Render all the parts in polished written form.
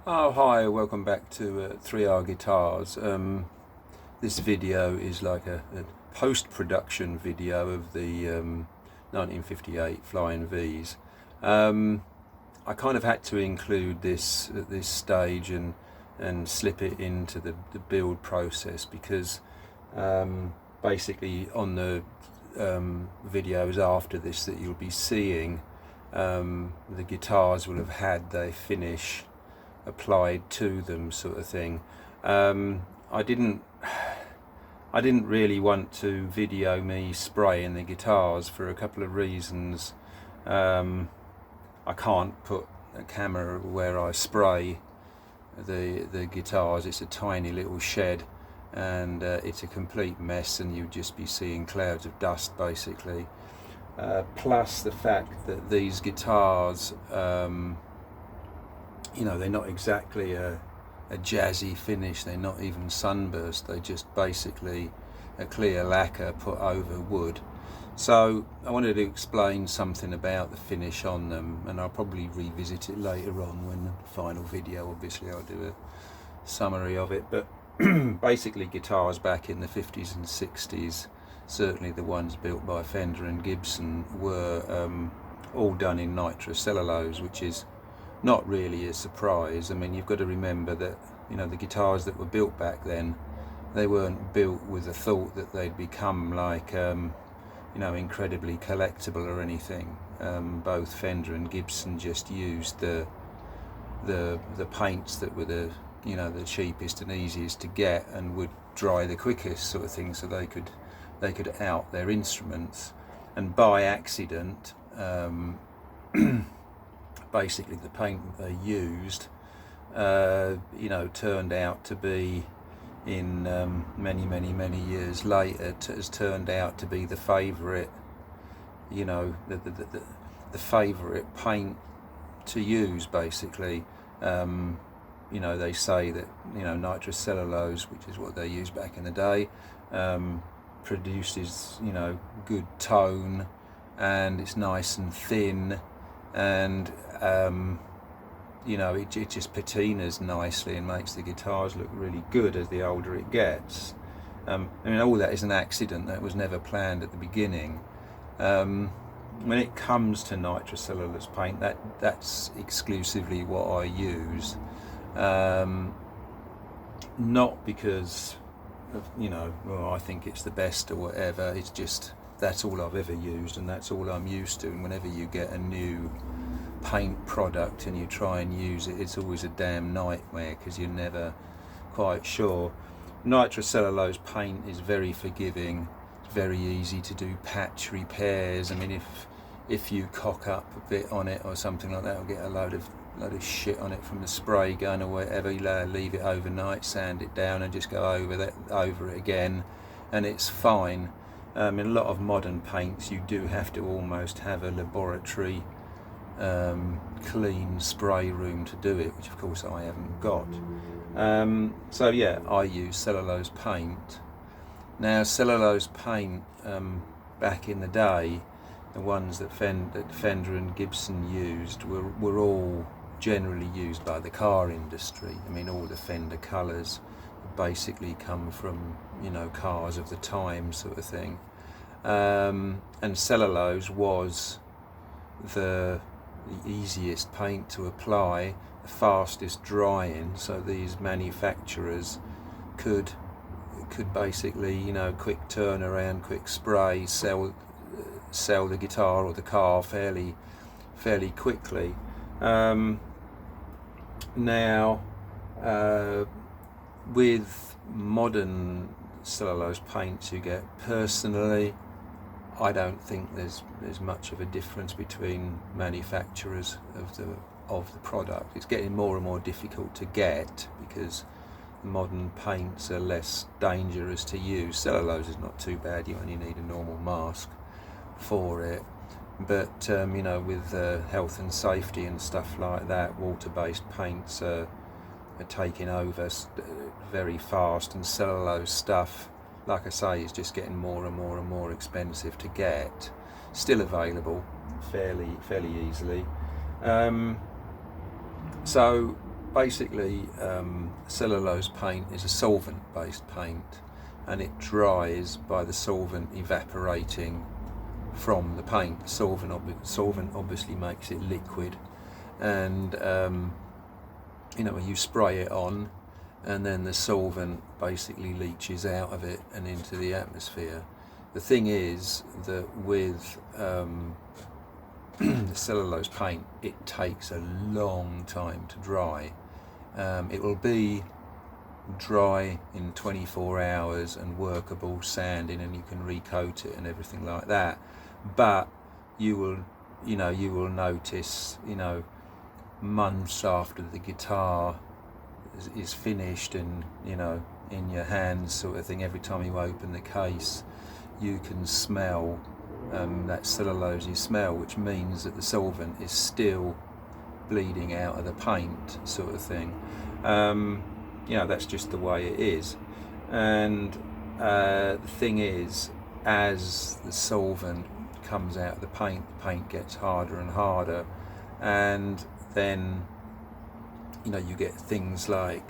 Oh, hi, welcome back to 3R Guitars. This video is like a post-production video of the 1958 Flying V's. I kind of had to include this at this stage and slip it into the build process because basically on the videos after this that you'll be seeing, the guitars will have had their finish applied to them, sort of thing. I didn't really want to video me spraying the guitars for a couple of reasons. I can't put a camera where I spray the guitars. It's a tiny little shed and it's a complete mess, and you'd just be seeing clouds of dust basically. Plus the fact that these guitars, they're not exactly a jazzy finish. They're not even sunburst. They're just basically a clear lacquer put over wood. So I wanted to explain something about the finish on them, and I'll probably revisit it later on when the final video, obviously I'll do a summary of it. But basically guitars back in the 50s and 60s, certainly the ones built by Fender and Gibson, were all done in nitrocellulose, which is not really a surprise. I mean, you've got to remember that the guitars that were built back then, they weren't built with the thought that they'd become like incredibly collectible or anything. Both Fender and Gibson just used the paints that were the cheapest and easiest to get and would dry the quickest, sort of thing, so they could out their instruments. And by accident, basically the paint that they used turned out to be, in many years later, has turned out to be the favourite the favourite paint to use basically. They say that nitrocellulose, which is what they used back in the day, produces good tone, and it's nice and thin, and it just patinas nicely and makes the guitars look really good as the older it gets. All that is an accident. That was never planned at the beginning. When it comes to nitrocellulose paint, that's exclusively what I use. Not because of, I think it's the best or whatever. It's just that's all I've ever used, and that's all I'm used to. And whenever you get a new paint product and you try and use it, it's always a damn nightmare because you're never quite sure. Nitrocellulose paint is very forgiving. It's very easy to do patch repairs. I mean, if you cock up a bit on it or something like that, or get a load of shit on it from the spray gun or whatever, you leave it overnight, sand it down, and just go over it again, and it's fine. In a lot of modern paints, you do have to almost have a laboratory clean spray room to do it, which of course I haven't got. So yeah, I use cellulose paint. Now cellulose paint, back in the day, the ones that Fender and Gibson used were all generally used by the car industry. I mean, all the Fender colours basically come from cars of the time, sort of thing. And cellulose was the easiest paint to apply, the fastest drying, so these manufacturers could basically quick turnaround, quick spray, sell the guitar or the car fairly quickly. Now with modern cellulose paints you get, personally I don't think there's much of a difference between manufacturers of the product. It's getting more and more difficult to get because modern paints are less dangerous to use. Cellulose is not too bad, you only need a normal mask for it, but with health and safety and stuff like that, water-based paints are taking over very fast, and cellulose stuff, like I say, is just getting more and more expensive to get. Still available fairly easily. So basically cellulose paint is a solvent based paint, and it dries by the solvent evaporating from the paint. The solvent obviously makes it liquid, and you spray it on, and then the solvent basically leaches out of it and into the atmosphere. The thing is that with the cellulose paint, it takes a long time to dry. It will be dry in 24 hours and workable sanding, and you can recoat it and everything like that, but you will notice, months after the guitar is finished and in your hands sort of thing, every time you open the case you can smell that cellulosey smell, which means that the solvent is still bleeding out of the paint sort of thing. That's just the way it is. And the thing is, as the solvent comes out of the paint gets harder and harder, and then you get things like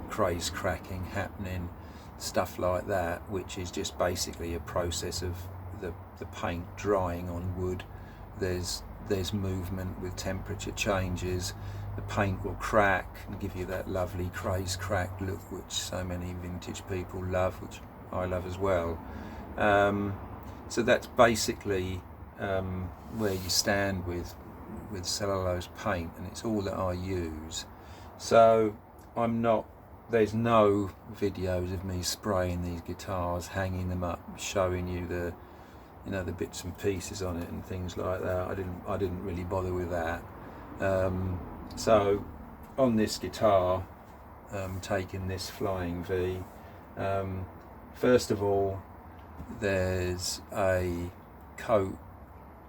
craze cracking happening, stuff like that, which is just basically a process of the paint drying on wood. There's movement with temperature changes. The paint will crack and give you that lovely craze cracked look, which so many vintage people love, which I love as well. So that's basically where you stand with cellulose paint, and it's all that I use. So there's no videos of me spraying these guitars, hanging them up, showing you the bits and pieces on it and things like that. I didn't really bother with that. So on this guitar, taking this Flying V, first of all, there's a coat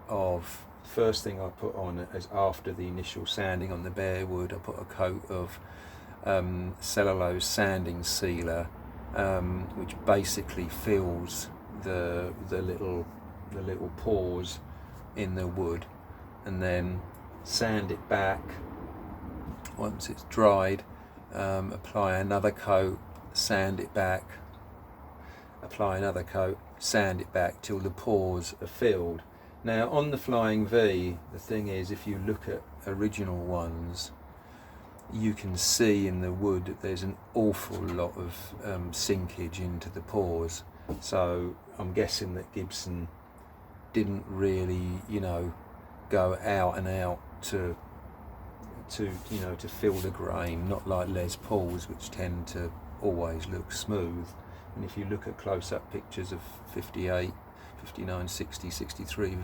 of, first thing I put on is after the initial sanding on the bare wood, I put a coat of cellulose sanding sealer, which basically fills the little pores in the wood, and then sand it back. Once it's dried, apply another coat, sand it back, apply another coat, sand it back till the pores are filled. Now on the Flying V, the thing is, if you look at original ones, you can see in the wood that there's an awful lot of sinkage into the pores. So I'm guessing that Gibson didn't really, go out and out to fill the grain, not like Les Pauls, which tend to always look smooth. And if you look at close-up pictures of 58, 59, 60, 63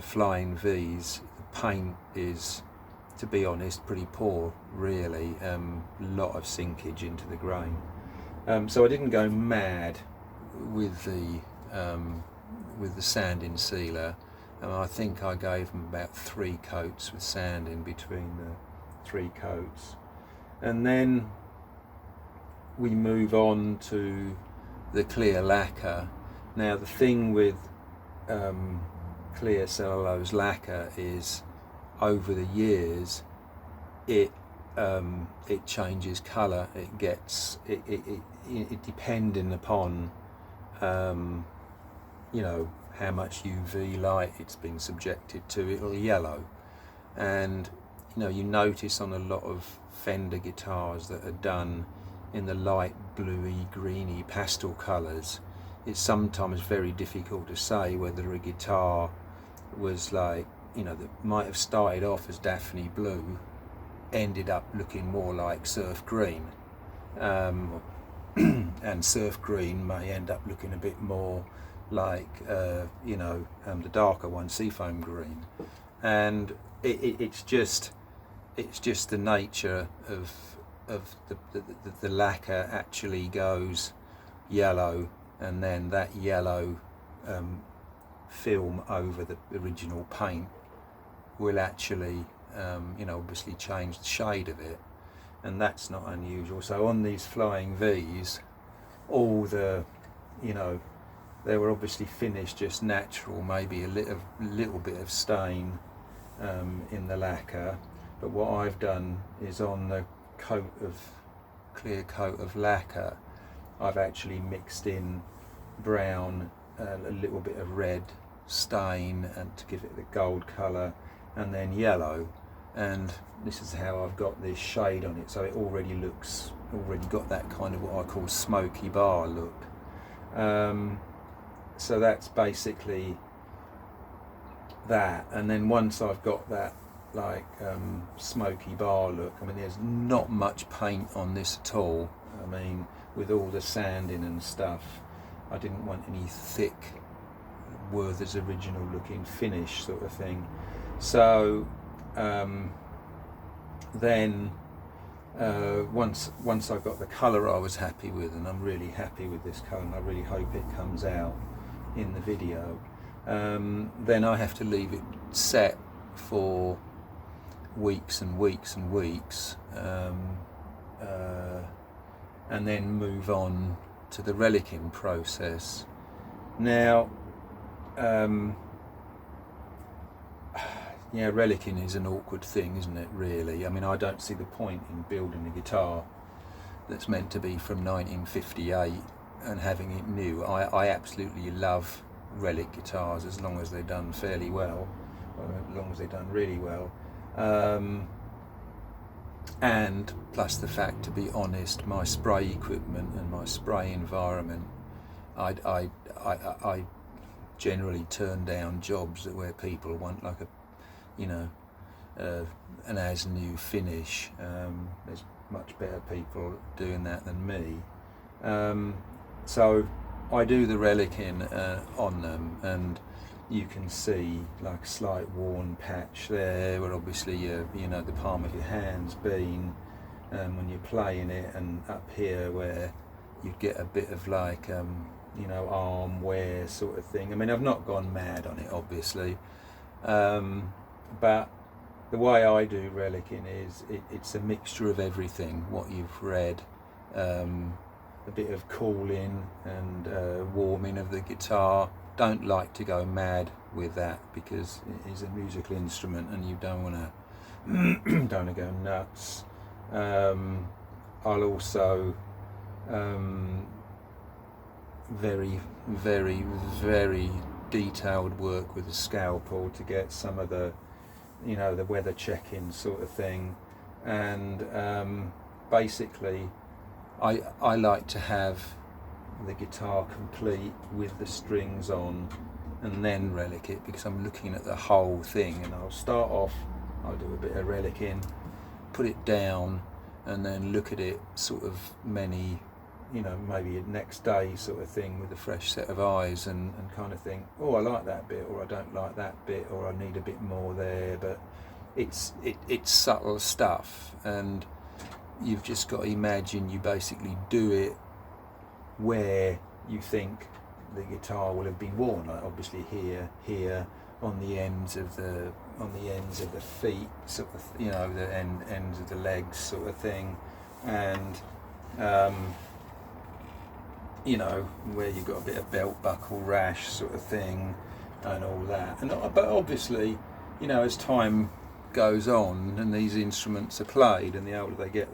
Flying Vs, the paint is, to be honest, pretty poor, really. A lot of sinkage into the grain. So I didn't go mad with the sanding sealer. I think I gave them about 3 coats with sand in between the 3 coats. And then we move on to the clear lacquer. Now the thing with clear cellulose lacquer is, over the years, it changes colour. It gets it depending upon how much UV light it's been subjected to, it'll yellow. And you notice on a lot of Fender guitars that are done in the light bluey, greeny pastel colours, it's sometimes very difficult to say whether a guitar was like, that might have started off as Daphne blue, ended up looking more like surf green, and surf green may end up looking a bit more like the darker one, seafoam green. And it's just the nature of the lacquer actually goes yellow, and then that yellow film over the original paint will actually obviously change the shade of it, and that's not unusual. So on these Flying Vs, all the they were obviously finished just natural, maybe a little bit of stain in the lacquer, but what I've done is on the clear coat of lacquer, I've actually mixed in brown, a little bit of red stain, and to give it the gold colour, and then yellow, and this is how I've got this shade on it. So it already got that kind of what I call smoky bar look. So that's basically that. And then once I've got that like smoky bar look, I mean, there's not much paint on this at all. I mean, with all the sanding and stuff, I didn't want any thick Werther's original looking finish sort of thing. So then once I got the colour I was happy with, and I'm really happy with this colour, and I really hope it comes out in the video, then I have to leave it set for weeks and weeks and weeks, and then move on to the relicing process. Now yeah, relicing is an awkward thing, isn't it, really? I mean, I don't see the point in building a guitar that's meant to be from 1958 and having it new. I absolutely love relic guitars as long as they're done fairly well, or as long as they're done really well. And plus the fact, to be honest, my spray equipment and my spray environment, I generally turn down jobs where people want like a, you know, an as new finish. There's much better people doing that than me. So I do the relicing on them, and you can see like a slight worn patch there where obviously you know, the palm of your hand's been when you're playing it, and up here where you get a bit of like you know, arm wear sort of thing. I mean, I've not gone mad on it obviously, but the way I do relicing is it's a mixture of everything, what you've read, a bit of cooling and warming of the guitar. Don't like to go mad with that because it is a musical instrument and you don't want to go nuts. I'll also very, very, very detailed work with a scalpel to get some of the, you know, the weather check-in sort of thing. And basically I like to have the guitar complete with the strings on and then relic it, because I'm looking at the whole thing. And I'll start off, I'll do a bit of relicing, put it down, and then look at it sort of many, you know, maybe next day sort of thing with a fresh set of eyes, and kind of think, oh, I like that bit, or I don't like that bit, or I need a bit more there. But it's subtle stuff, and you've just got to imagine you basically do it where you think the guitar will have been worn, like obviously here on the ends of the feet, sort of, you know, the ends of the legs sort of thing, and you know, where you've got a bit of belt buckle rash sort of thing and all that. And but obviously, you know, as time goes on and these instruments are played, and the older they get,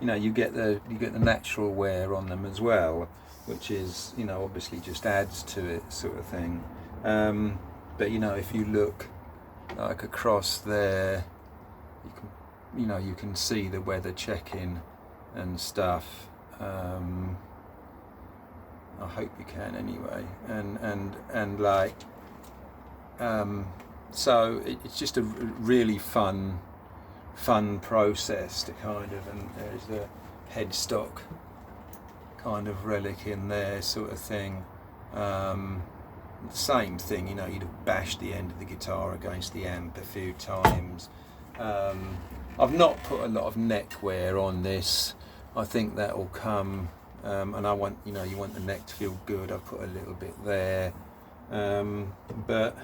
you know, you get the natural wear on them as well, which is, you know, obviously just adds to it sort of thing. But you know, if you look like across there, you can see the weather check-in and stuff. I hope you can anyway, and like so it's just a really fun process to kind of, and there's the headstock kind of relic in there sort of thing. Same thing, you know, you'd have bashed the end of the guitar against the amp a few times. I've not put a lot of neck wear on this. I think that will come, and I want, you know, you want the neck to feel good. I've put a little bit there, but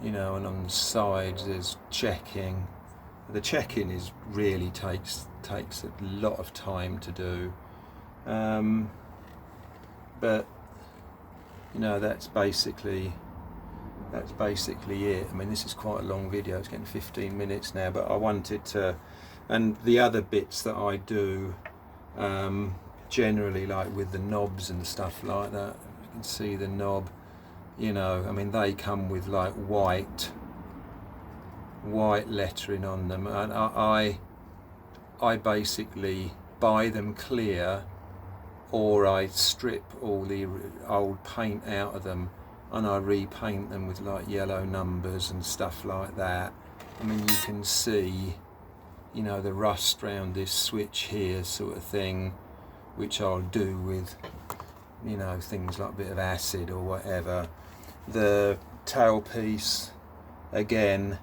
you know, and on the sides there's checking. The check-in is really takes a lot of time to do, but you know, that's basically that's basically it. I mean, this is quite a long video, it's getting 15 minutes now, but I wanted to, and the other bits that I do generally, like with the knobs and stuff like that, you can see the knob, you know, I mean, they come with like white lettering on them, and I basically buy them clear, or I strip all the old paint out of them and I repaint them with like yellow numbers and stuff like that. I mean, you can see, you know, the rust around this switch here sort of thing, which I'll do with, you know, things like a bit of acid or whatever. The tailpiece again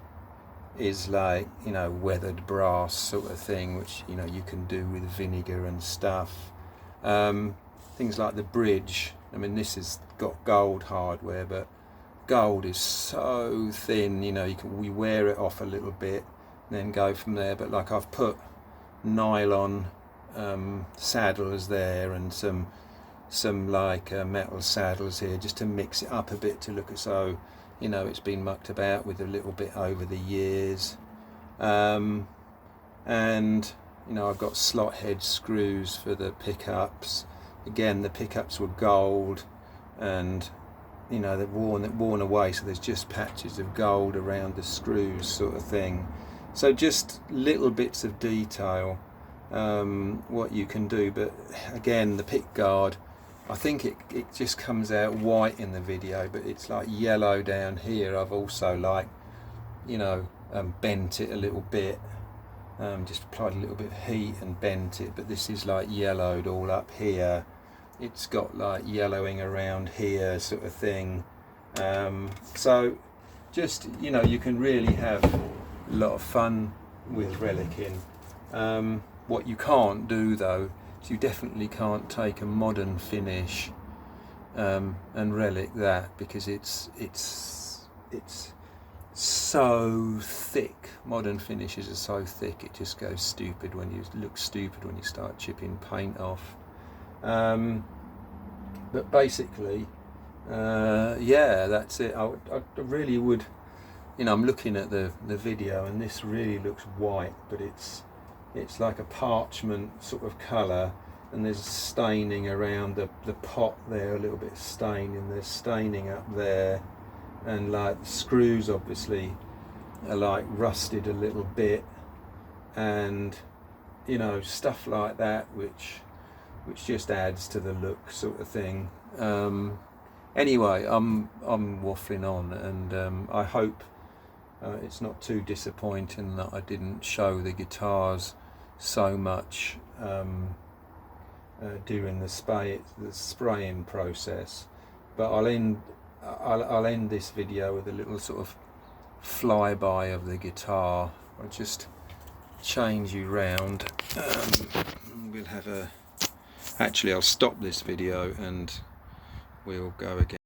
is like, you know, weathered brass sort of thing, which, you know, you can do with vinegar and stuff. Things like the bridge, I mean, this has got gold hardware, but gold is so thin, you know, we wear it off a little bit and then go from there. But like, I've put nylon saddles there and some like metal saddles here, just to mix it up a bit, to look as though, you know, it's been mucked about with a little bit over the years. And you know, I've got slot head screws for the pickups. Again, the pickups were gold, and you know, they're worn away, so there's just patches of gold around the screws sort of thing. So just little bits of detail, what you can do. But again, the pick guard, I think it just comes out white in the video, but it's like yellow down here. I've also, like, you know, bent it a little bit, just applied a little bit of heat and bent it, but this is like yellowed all up here. It's got like yellowing around here sort of thing. So just, you know, you can really have a lot of fun with relicing. What you can't do though, is you definitely can't take a modern finish and relic that, because it's so thick. Modern finishes are so thick, it just goes stupid when you look stupid when you start chipping paint off. But basically, yeah, that's it. I really would, you know, I'm looking at the video and this really looks white, but it's like a parchment sort of colour, and there's staining around the pot there, a little bit of stain, and there's staining up there, and like the screws obviously are like rusted a little bit, and you know, stuff like that, which just adds to the look sort of thing. Anyway, I'm waffling on, and I hope it's not too disappointing that I didn't show the guitars so much during the spraying process. But I'll end this video with a little sort of flyby of the guitar. I'll just change you round. We'll have a... Actually, I'll stop this video and we'll go again.